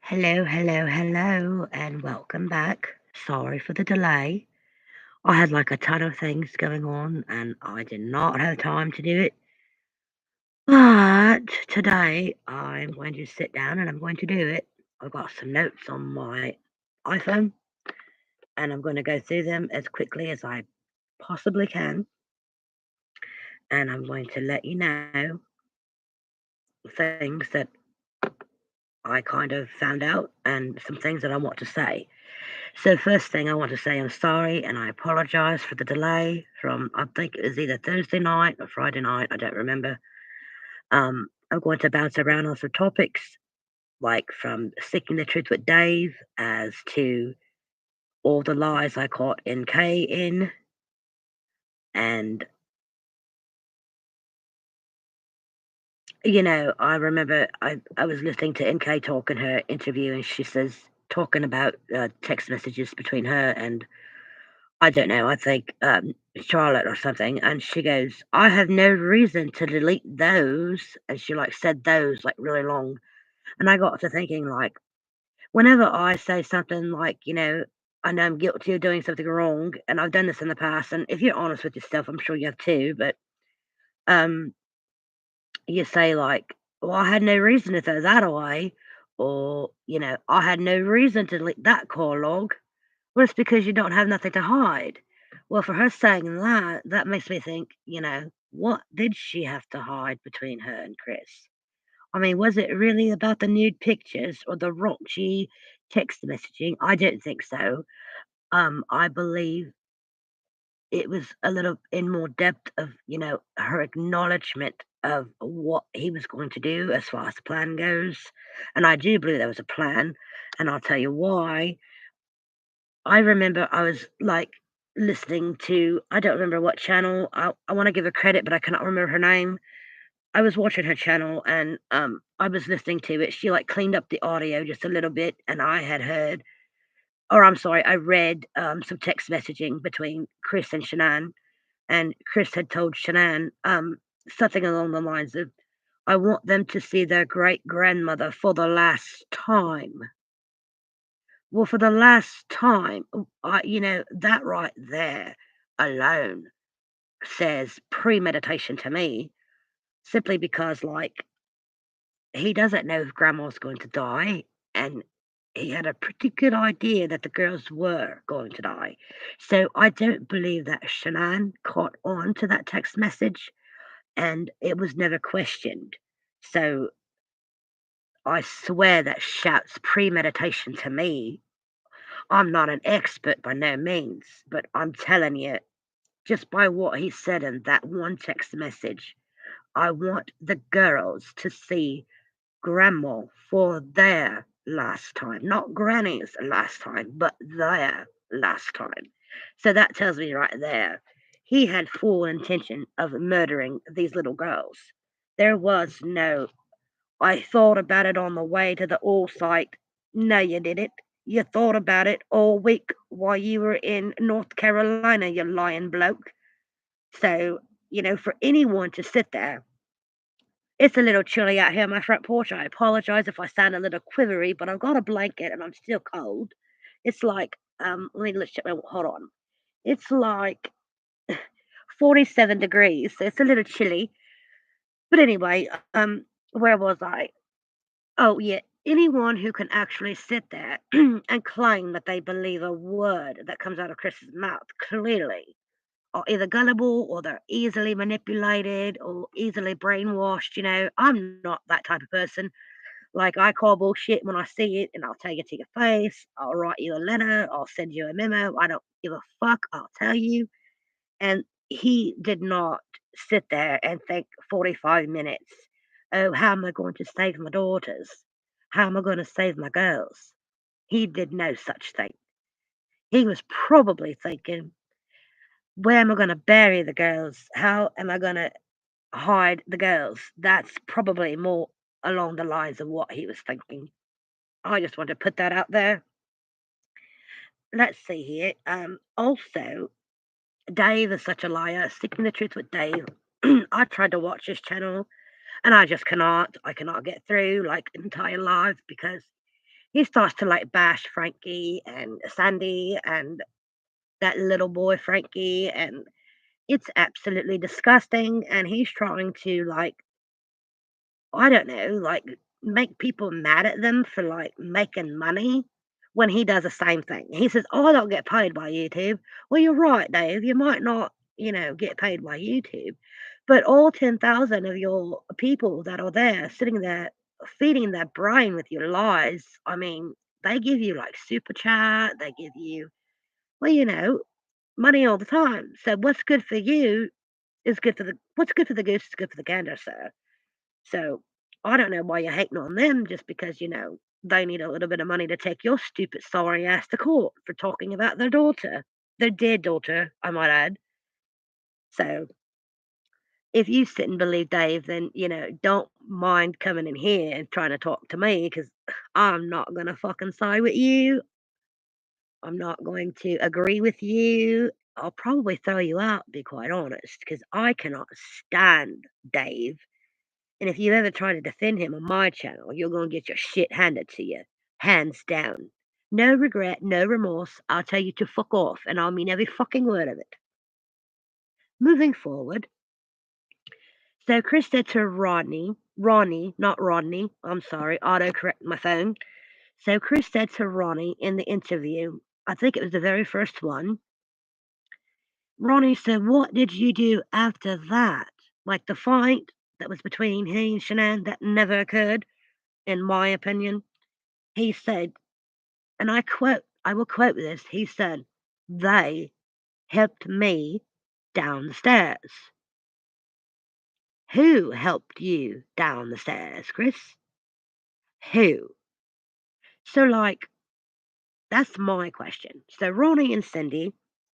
Hello, hello, hello, and welcome back. Sorry for the delay. I had like a ton of things going on and I did not have time to do it. But today I'm going to sit down and I'm going to do it. I've got some notes on my iPhone and I'm going to go through them as quickly as I possibly can. And I'm going to let you know things that I kind of found out and some things that I want to say. So first thing I want to say I'm sorry and I apologize for the delay from I think it was either Thursday night or Friday night, I don't remember. I'm going to bounce around on some topics like from Seeking the Truth with Dave as to all the lies I caught NK in. And I remember I was listening to NK talk in her interview and she says talking about text messages between her and I don't know, I think, Charlotte or something, and she goes, "I have no reason to delete those," and she, like, said "those," like, really long, and I got to thinking, like, whenever I say something like, I know I'm guilty of doing something wrong, and I've done this in the past, and if you're honest with yourself, I'm sure you have too, but, um, you say, like, "Well, I had no reason to throw that away," or, "I had no reason to delete that call log." Well, it's because you don't have nothing to hide. Well, for her saying that, that makes me think, what did she have to hide between her and Chris? I mean, was it really about the nude pictures or the raunchy text messaging? I don't think so. I believe it was a little in more depth of, her acknowledgement of what he was going to do as far as the plan goes. And I do believe there was a plan, and I'll tell you why. I remember I was, like, listening to I don't remember what channel, I wanna give her credit, but I cannot remember her name. I was watching her channel and, I was listening to it. She, like, cleaned up the audio just a little bit, and I had heard or I'm sorry, I read, some text messaging between Chris and Shanann, and Chris had told Shanann, something along the lines of, "I want them to see their great-grandmother for the last time." Well, for the last time, that right there alone says premeditation to me, simply because, like, he doesn't know if grandma's going to die, and he had a pretty good idea that the girls were going to die. So I don't believe that Shanann caught on to that text message, and it was never questioned. So I swear that shouts premeditation to me. I'm not an expert by no means, but I'm telling you, just by what he said in that one text message, I want the girls to see grandma for their last time, not granny's last time, but their last time. So that tells me right there, he had full intention of murdering these little girls. There was no I thought about it on the way to the oil site. No, you didn't. You thought about it all week while you were in North Carolina, you lying bloke. So, for anyone to sit there, it's a little chilly out here on my front porch. I apologize if I sound a little quivery, but I've got a blanket and I'm still cold. It's like, let's check my, hold on. It's like 47 degrees, so it's a little chilly. But anyway, where was I? Oh, yeah. Anyone who can actually sit there and claim that they believe a word that comes out of Chris's mouth clearly are either gullible or they're easily manipulated or easily brainwashed. I'm not that type of person. Like, I call bullshit when I see it and I'll tell you to your face. I'll write you a letter. I'll send you a memo. I don't give a fuck. I'll tell you. And he did not sit there and think 45 minutes, "Oh, how am I going to save my daughters? How am I going to save my girls?" He did no such thing. He was probably thinking, "Where am I going to bury the girls? How am I going to hide the girls?" That's probably more along the lines of what he was thinking. I just want to put that out there. Let's see here. Also, Dave is such a liar. Seeking the Truth with Dave. I tried to watch his channel and I just cannot. I cannot get through like entire live because he starts to like bash Frankie and Sandy and that little boy Frankie, and it's absolutely disgusting. And he's trying to like, I don't know, like make people mad at them for like making money when he does the same thing. He says, "Oh, I don't get paid by YouTube." Well, you're right, Dave. You might not, get paid by YouTube, but all 10,000 of your people that are there sitting there feeding their brain with your lies, I mean, they give you like super chat, they give you, well, money all the time. So what's good for you is good for what's good for the goose is good for the gander, sir. So, I don't know why you're hating on them just because, they need a little bit of money to take your stupid sorry ass to court for talking about their daughter. Their dead daughter, I might add. So, if you sit and believe Dave, then, don't mind coming in here and trying to talk to me because I'm not going to fucking side with you. I'm not going to agree with you. I'll probably throw you out, to be quite honest, because I cannot stand Dave. And if you ever try to defend him on my channel, you're gonna get your shit handed to you, hands down. No regret, no remorse. I'll tell you to fuck off, and I'll mean every fucking word of it. Moving forward, so Chris said to Ronnie, not Rodney, I'm sorry, autocorrect my phone. So Chris said to Ronnie in the interview, I think it was the very first one, Ronnie said, "What did you do after that?" Like the fight that was between he and Shanann that never occurred, in my opinion. He said, and I will quote this. He said, "They helped me down the stairs." Who helped you down the stairs, Chris? Who? So, like, that's my question. So, Ronnie and Cindy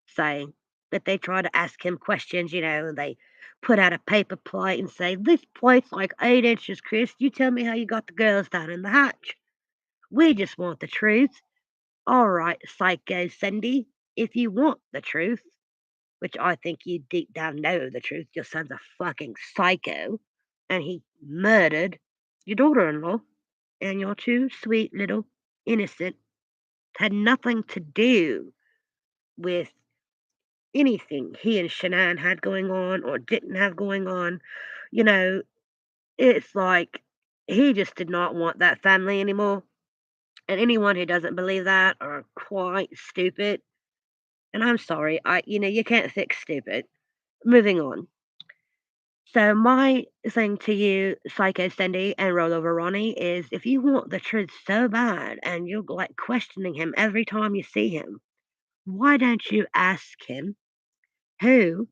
say that they try to ask him questions, they put out a paper plate and say, "This plate's like 8 inches, Chris. You tell me how you got the girls down in the hatch. We just want the truth." All right, psycho Cindy, if you want the truth, which I think you deep down know the truth, your son's a fucking psycho, and he murdered your daughter in law, and your two sweet little innocent had nothing to do with anything he and Shanann had going on or didn't have going on. You know, it's like he just did not want that family anymore. And anyone who doesn't believe that are quite stupid. And I'm sorry, you can't fix stupid. Moving on. So my thing to you, Psycho Cindy and Rollover Ronnie, is if you want the truth so bad and you're like questioning him every time you see him, why don't you ask him who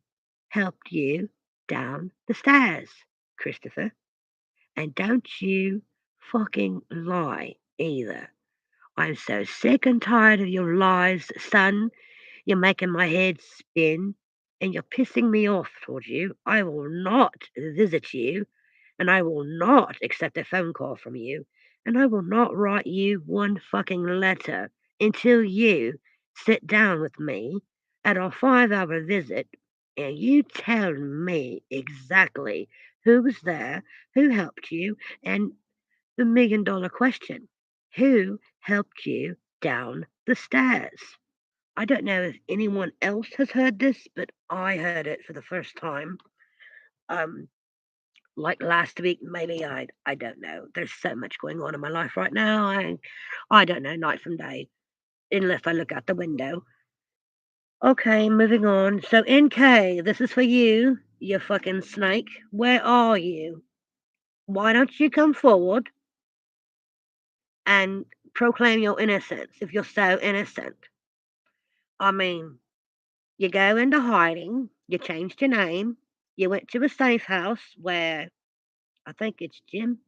helped you down the stairs, Christopher? And don't you fucking lie either. I'm so sick and tired of your lies, son. You're making my head spin and you're pissing me off towards you. I will not visit you and I will not accept a phone call from you and I will not write you one fucking letter until you sit down with me at our 5-hour visit and you tell me exactly who was there, who helped you, and the $1,000,000 question, who helped you down the stairs? I don't know if anyone else has heard this, but I heard it for the first time. Um, like last week, maybe I don't know. There's so much going on in my life right now. I don't know night from day unless I look out the window. Okay, moving on. So NK, this is for you, you fucking snake. Where are you? Why don't you come forward and proclaim your innocence if you're so innocent? I mean, you go into hiding, you changed your name, you went to a safe house where I think it's Jim.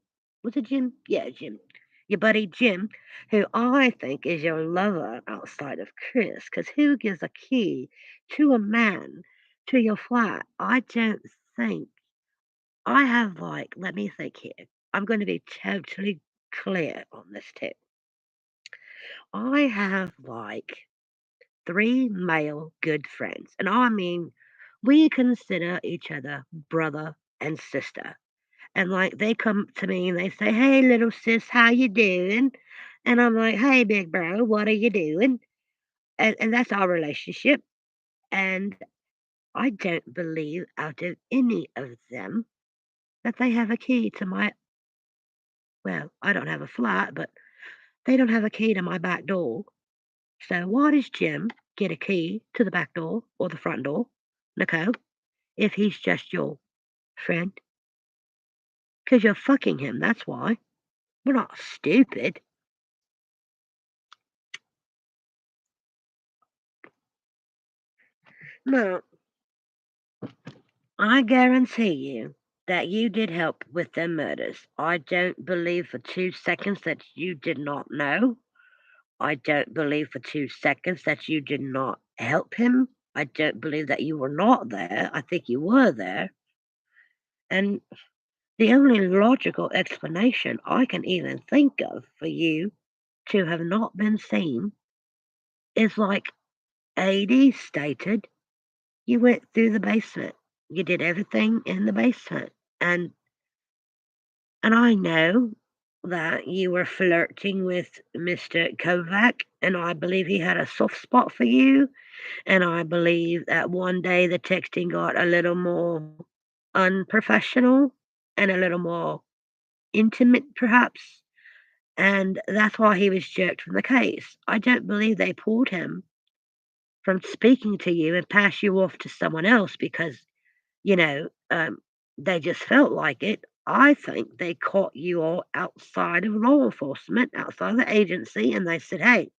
Was it Jim? Yeah, Jim. Your buddy Jim, who I think is your lover outside of Chris, because who gives a key to a man to your flat? I don't think. I have, like, let me think here. I'm going to be totally clear on this too. I have, like, three male good friends. And I mean, we consider each other brother and sister. And like they come to me and they say, "Hey little sis, how you doing?" And I'm like, "Hey, big bro, what are you doing?" And that's our relationship, and I don't believe out of any of them that they have a key to my well, I don't have a flat, but they don't have a key to my back door. So why does Jim get a key to the back door or the front door, Nicole, if he's just your friend? 'Cause you're fucking him, that's why. We're not stupid. No, I guarantee you that you did help with them murders. I don't believe for 2 seconds that you did not know. I don't believe for 2 seconds that you did not help him. I don't believe that you were not there. I think you were there. And the only logical explanation I can even think of for you to have not been seen is like AD stated, you went through the basement. You did everything in the basement. And I know that you were flirting with Mr. Kovac, and I believe he had a soft spot for you. And I believe that one day the texting got a little more unprofessional and a little more intimate, perhaps. And that's why he was jerked from the case. I don't believe they pulled him from speaking to you and passed you off to someone else because, you know, they just felt like it. I think they caught you all outside of law enforcement, outside the agency, and they said, hey,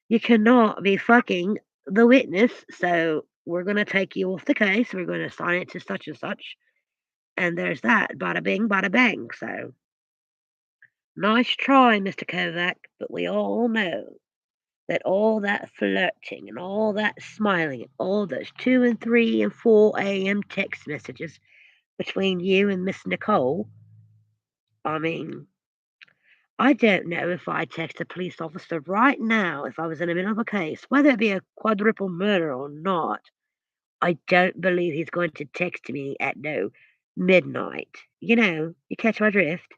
you cannot be fucking the witness, so we're going to take you off the case. We're going to assign it to such and such. And there's that. Bada bing, bada bang. So nice try, Mr. Kovac, but we all know that all that flirting and all that smiling and all those 2 and 3 and 4 a.m. text messages between you and Miss Nicole, I mean, I don't know if I text a police officer right now if I was in the middle of a case, whether it be a quadruple murder or not. I don't believe he's going to text me at no midnight. You catch my drift.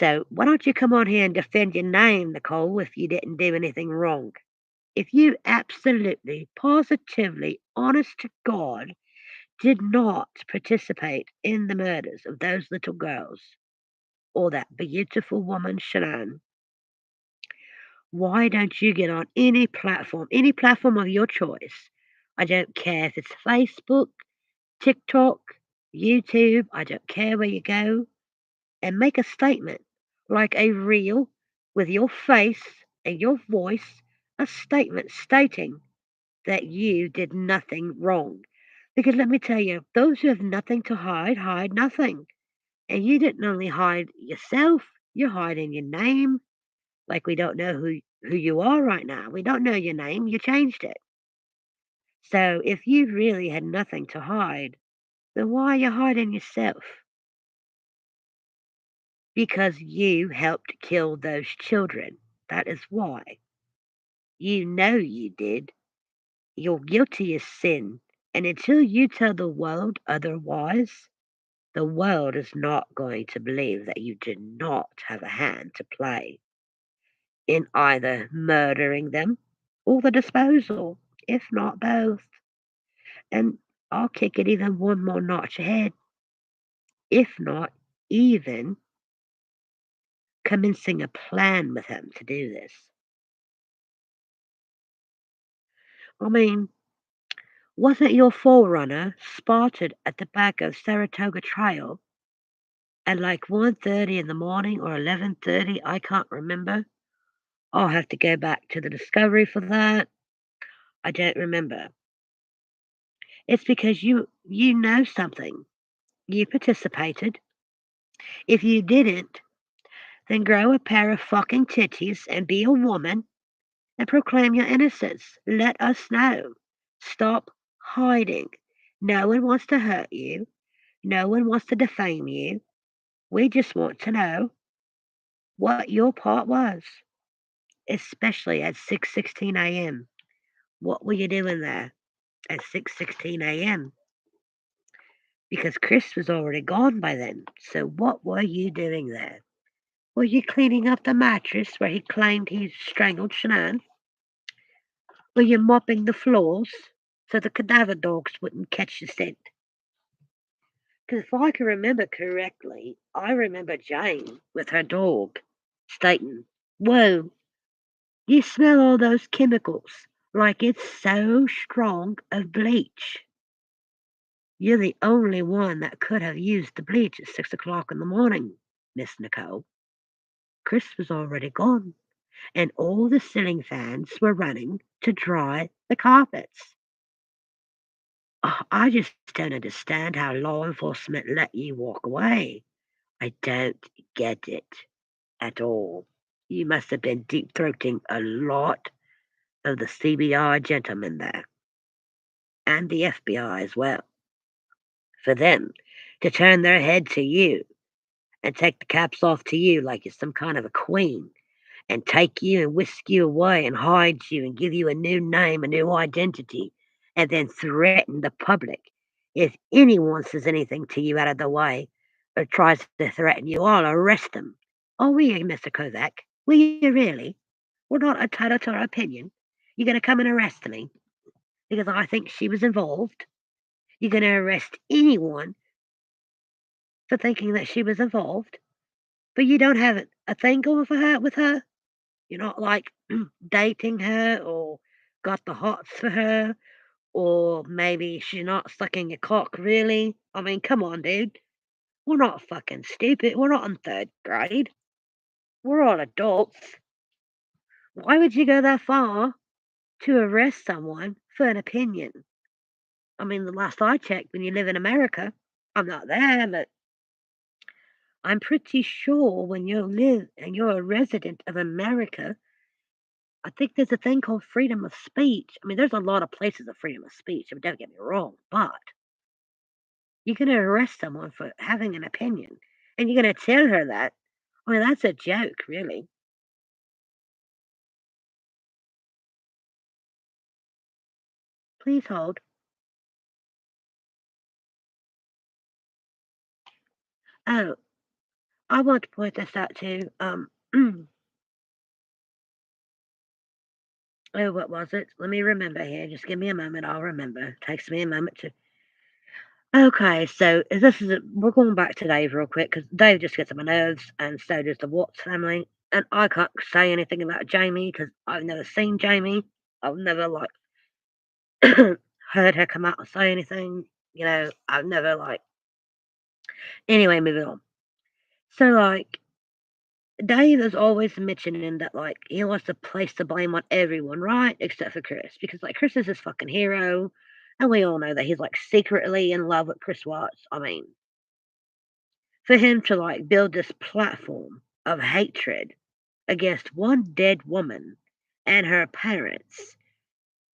So why don't you come on here and defend your name, Nicole, if you didn't do anything wrong? If you absolutely, positively, honest to God, did not participate in the murders of those little girls or that beautiful woman, Shanann, why don't you get on any platform of your choice? I don't care if it's Facebook, TikTok, YouTube, I don't care where you go, and make a statement like a reel with your face and your voice, a statement stating that you did nothing wrong. Because let me tell you, those who have nothing to hide, hide nothing. And you didn't only hide yourself, you're hiding your name. Like we don't know who you are right now. We don't know your name. You changed it. So if you really had nothing to hide, then why are you hiding yourself? Because you helped kill those children. That is why. You know you did. You're guilty as sin. And until you tell the world otherwise, the world is not going to believe that you did not have a hand to play in either murdering them or the disposal, if not both. And I'll kick it even one more notch ahead, if not even commencing a plan with him to do this. I mean, wasn't your forerunner spotted at the back of Saratoga Trail at like 1:30 in the morning or 11:30? I can't remember. I'll have to go back to the discovery for that. I don't remember. It's because you know something. You participated. If you didn't, then grow a pair of fucking titties and be a woman and proclaim your innocence. Let us know. Stop hiding. No one wants to hurt you. No one wants to defame you. We just want to know what your part was, especially at 6:16 a.m. What were you doing there at 6:16 a.m.? Because Chris was already gone by then. So what were you doing there? Were you cleaning up the mattress where he claimed he strangled Shanann? Were you mopping the floors so the cadaver dogs wouldn't catch the scent? Because if I can remember correctly, I remember Jane with her dog stating, "Whoa, you smell all those chemicals like it's so strong of bleach. You're the only one that could have used the bleach at 6 o'clock in the morning, Miss Nicole." Chris was already gone, and all the ceiling fans were running to dry the carpets. I just don't understand how law enforcement let you walk away. I don't get it at all. You must have been deep throating a lot of the CBI gentlemen there, and the FBI as well, for them to turn their head to you and take the caps off to you like you're some kind of a queen, and take you and whisk you away and hide you and give you a new name, a new identity, and then threaten the public. If anyone says anything to you out of the way or tries to threaten you, I'll arrest them. Oh, will you, Mr. Kozak? Will you really? We're not entitled to our opinion. You're going to come and arrest me because I think she was involved. You're going to arrest anyone for thinking that she was involved, but you don't have a thing going for her with her. You're not like dating her or got the hots for her, or maybe she's not sucking your cock really. I mean, come on, dude. We're not fucking stupid. We're not in third grade. We're all adults. Why would you go that far to arrest someone for an opinion? I mean, the last I checked, when you live in America, I'm not there, but I'm pretty sure when you live and you're a resident of America, I think there's a thing called freedom of speech. I mean, there's a lot of places of freedom of speech, so don't get me wrong, but you're gonna arrest someone for having an opinion, and you're gonna tell her that. I mean, that's a joke, really. Please hold. Oh, I want to point this out too. Oh, what was it? Let me remember here. Just give me a moment. I'll remember. Takes me a moment to. Okay, so we're going back to Dave real quick because Dave just gets on my nerves, and so does the Watts family. And I can't say anything about Jamie because I've never seen Jamie. I've never like heard her come out and say anything. I've never like. Anyway, moving on. So like, Dave is always mentioning that like he wants to place the blame on everyone, right? Except for Chris, because like Chris is his fucking hero, and we all know that he's like secretly in love with Chris Watts. I mean, for him to like build this platform of hatred against one dead woman and her parents.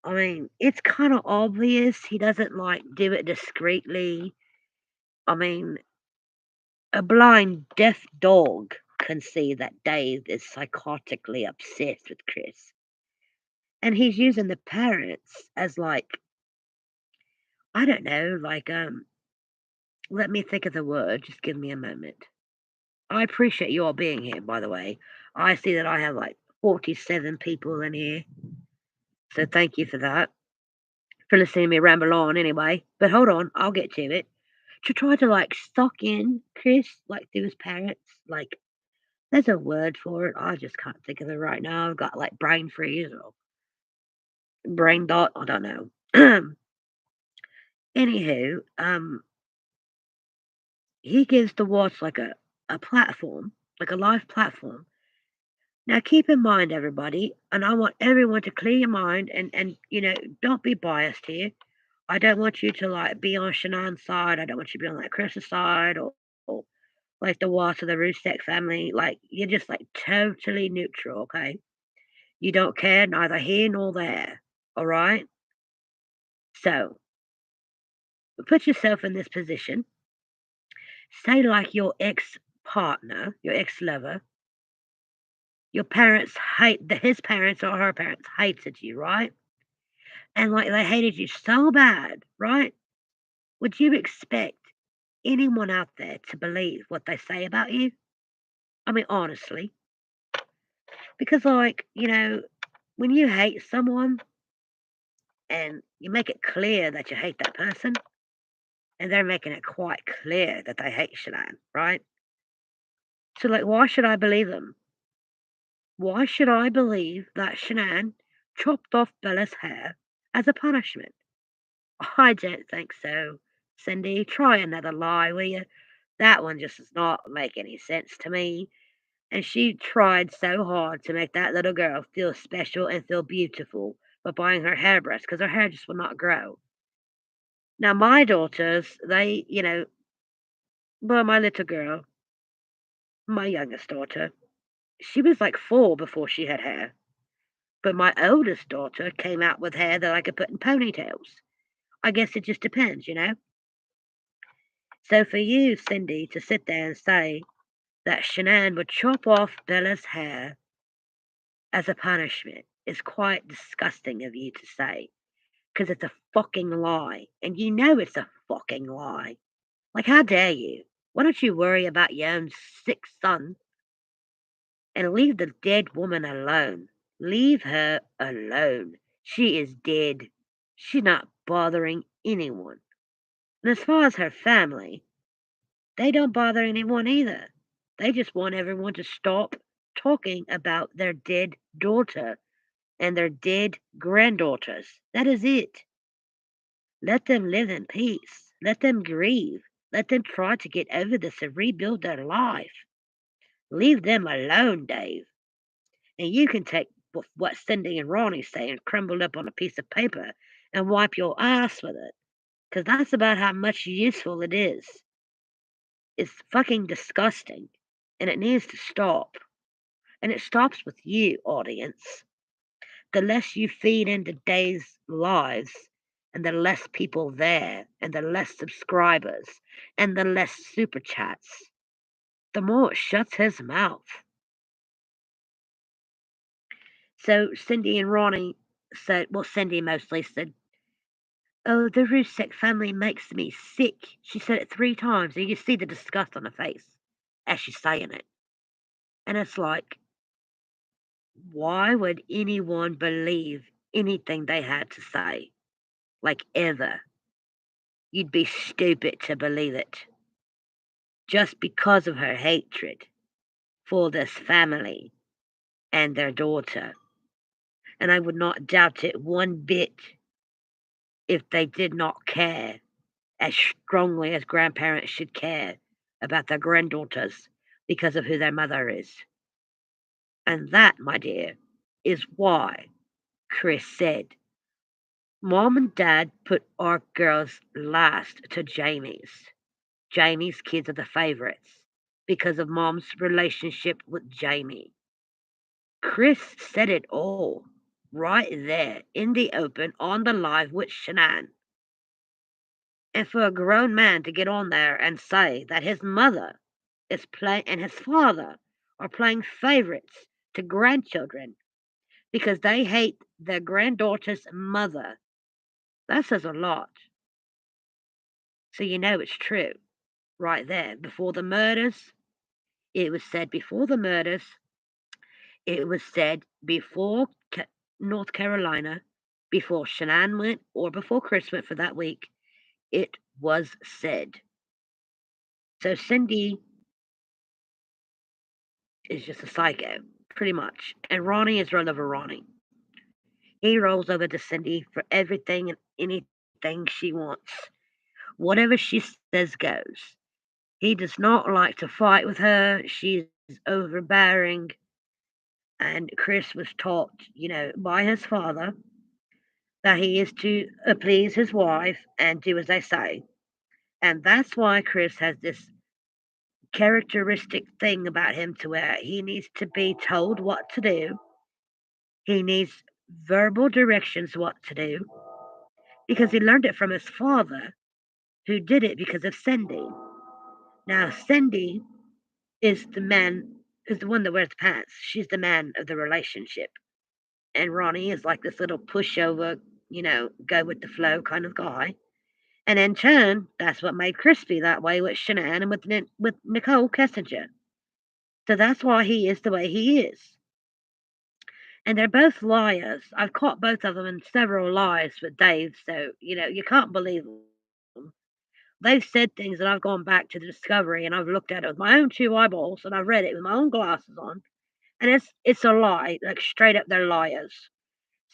I mean, it's kind of obvious he doesn't like do it discreetly. I mean, a blind deaf dog can see that Dave is psychotically obsessed with Chris. And he's using the parents as like, I don't know, like let me think of the word, just give me a moment. I appreciate you all being here, by the way. I see that I have like 47 people in here. So thank you for that. For listening to me ramble on anyway. But hold on, I'll get to it. To try to like suck in Chris, like through his parents, like there's a word for it. I just can't think of it right now. I've got like brain freeze or brain dot. I don't know. Anywho, he gives the Watts like a platform, like a live platform. Now keep in mind, everybody, and I want everyone to clear your mind and don't be biased here. I don't want you to like be on Shanann's side. I don't want you to be on like Chris's side or like the Watts or the Rusek family. Like you're just like totally neutral, okay? You don't care neither here nor there. All right? So put yourself in this position. Say like your ex partner, your ex lover, your parents his parents or her parents hated you, right? And like they hated you so bad, right? Would you expect anyone out there to believe what they say about you? I mean, honestly, because, like, when you hate someone and you make it clear that you hate that person, and they're making it quite clear that they hate Shanann, right? So, like, why should I believe them? Why should I believe that Shanann chopped off Bella's hair as a punishment? I don't think so. Cindy, try another lie, will you? That one just does not make any sense to me. And she tried so hard to make that little girl feel special and feel beautiful by buying her hairbrush because her hair just will not grow. Now, my daughters, well, my little girl, my youngest daughter, she was like 4 before she had hair. But my oldest daughter came out with hair that I could put in ponytails. I guess it just depends. So for you, Cindy, to sit there and say that Shanann would chop off Bella's hair as a punishment is quite disgusting of you to say, because it's a fucking lie, and you know it's a fucking lie. Like, how dare you? Why don't you worry about your own sick son and leave the dead woman alone? Leave her alone. She is dead. She's not bothering anyone. And as far as her family, they don't bother anyone either. They just want everyone to stop talking about their dead daughter and their dead granddaughters. That is it. Let them live in peace. Let them grieve. Let them try to get over this and rebuild their life. Leave them alone, Dave. And you can take what Cindy and Ronnie say and crumble up on a piece of paper and wipe your ass with it. Because that's about how much useful it is. It's fucking disgusting. And it needs to stop. And it stops with you, audience. The less you feed into Dave's lives, and the less people there, and the less subscribers, and the less super chats, the more it shuts his mouth. So Cindy and Ronnie said, well, Cindy mostly said, "Oh, the Rusek family makes me sick." She said it 3 times, and you can see the disgust on her face as she's saying it. And it's like, why would anyone believe anything they had to say? Like, ever. You'd be stupid to believe it. Just because of her hatred for this family and their daughter. And I would not doubt it one bit if they did not care as strongly as grandparents should care about their granddaughters because of who their mother is. And that, my dear, is why Chris said, Mom and Dad put our girls last to Jamie's. Jamie's kids are the favorites because of Mom's relationship with Jamie. Chris said it all right there in the open on the live with Shanann. And for a grown man to get on there and say that his mother is playing and his father are playing favorites to grandchildren because they hate their granddaughter's mother, that says a lot. So you know it's true right there. Before the murders, it was said before the murders, it was said before North Carolina, before Shanann went, or before Chris went for that week. It was said. So Cindy is just a psycho, pretty much. And Ronnie is run over Ronnie. He rolls over to Cindy for everything and anything she wants. Whatever she says goes. He does not like to fight with her. She's overbearing. And Chris was taught, by his father that he is to please his wife and do as they say. And that's why Chris has this characteristic thing about him to where he needs to be told what to do. He needs verbal directions what to do because he learned it from his father who did it because of Cindy. Now Cindy is the one that wears the pants. She's the man of the relationship. And Ronnie is like this little pushover, go with the flow kind of guy. And in turn, that's what made Crispy that way with Shanann and with Nicole Kessinger. So that's why he is the way he is. And they're both liars. I've caught both of them in several lies with Dave, so, you can't believe them. They've said things, and I've gone back to the Discovery, and I've looked at it with my own 2 eyeballs, and I've read it with my own glasses on, and it's a lie, like, straight up, they're liars.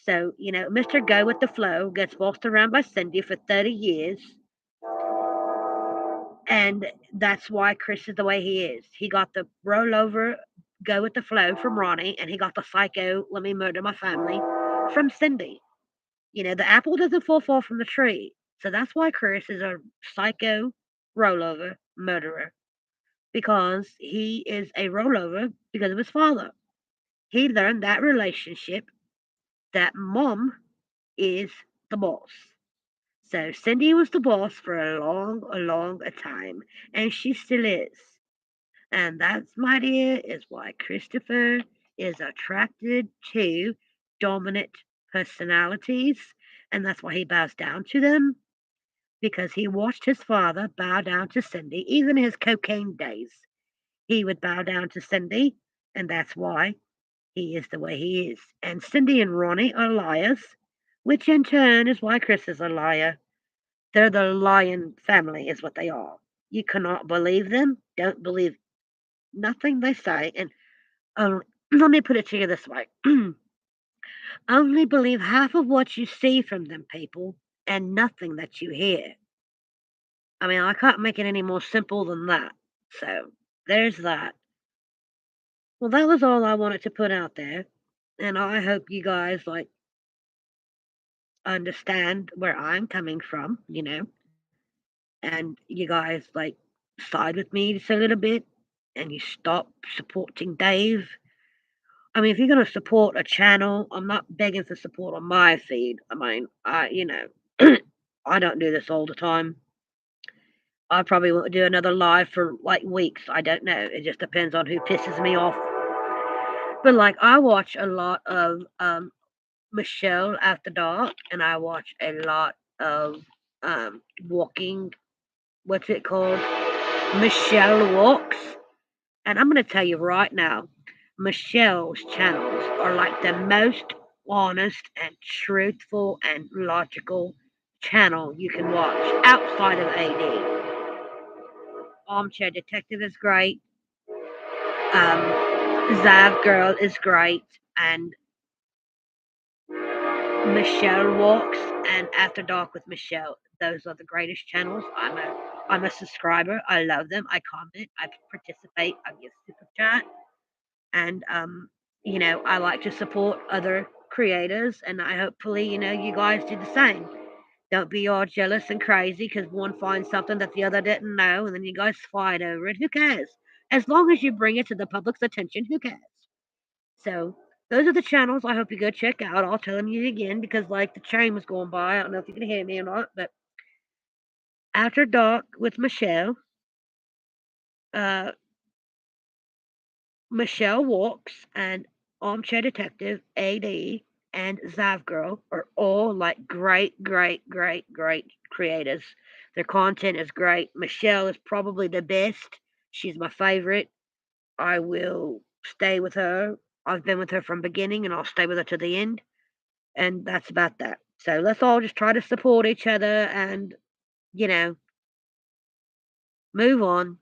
So, Mr. Go with the Flow gets bossed around by Cindy for 30 years, and that's why Chris is the way he is. He got the rollover, Go with the Flow from Ronnie, and he got the psycho, let me murder my family from Cindy. The apple doesn't fall far from the tree. So that's why Chris is a psycho rollover murderer, because he is a rollover because of his father. He learned that relationship that mom is the boss. So Cindy was the boss for a long a time, and she still is. And that's, my dear, is why Christopher is attracted to dominant personalities, and that's why he bows down to them, because he watched his father bow down to Cindy, even in his cocaine days. He would bow down to Cindy, and that's why he is the way he is. And Cindy and Ronnie are liars, which in turn is why Chris is a liar. They're the lying family, is what they are. You cannot believe them. Don't believe nothing they say. And let me put it to you this way: only believe half of what you see from them people, and nothing that you hear. I mean, I can't make it any more simple than that. So there's that. Well, that was all I wanted to put out there. And I hope you guys understand where I'm coming from, and you guys side with me just a little bit, and you stop supporting Dave. I mean, if you're gonna support a channel, I'm not begging for support on my feed. I mean, I don't do this all the time. I probably won't do another live for weeks. I don't know. It just depends on who pisses me off. But I watch a lot of Michelle After Dark, and I watch a lot of walking. What's it called? Michelle Walks. And I'm going to tell you right now, Michelle's channels are the most honest and truthful and logical channel you can watch outside of AD. Armchair Detective is great. Zav Girl is great, and Michelle Walks and After Dark with Michelle. Those are the greatest channels. I'm a subscriber. I love them. I comment. I participate. I give super chat, and I like to support other creators, and I hopefully you guys do the same. Don't be all jealous and crazy because one finds something that the other didn't know, and then you guys fight over it. Who cares? As long as you bring it to the public's attention, who cares? So those are the channels I hope you go check out. I'll tell them you again because the train was going by. I don't know if you can hear me or not, but After Dark with Michelle, uh, Michelle Walks, and Armchair Detective AD, and Zav Girl are all great, great, great, great creators. Their content is great. Michelle is probably the best. She's my favorite. I will stay with her. I've been with her from beginning, and I'll stay with her to the end. And that's about that. So let's all just try to support each other and, you know, move on.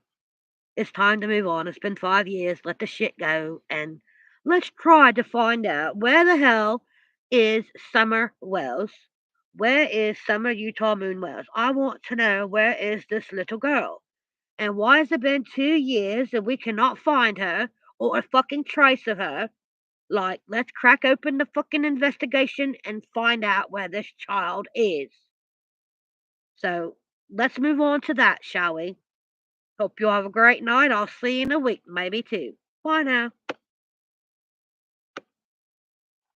It's time to move on. It's been 5 years. Let the shit go. And let's try to find out where the hell is Summer Wells? Where is Summer Utah Moon Wells? I want to know, where is this little girl? And why has it been 2 years and we cannot find her or a fucking trace of her? Let's crack open the fucking investigation and find out where this child is. So let's move on to that, shall we? Hope you all have a great night. I'll see you in a week, maybe two. Bye now.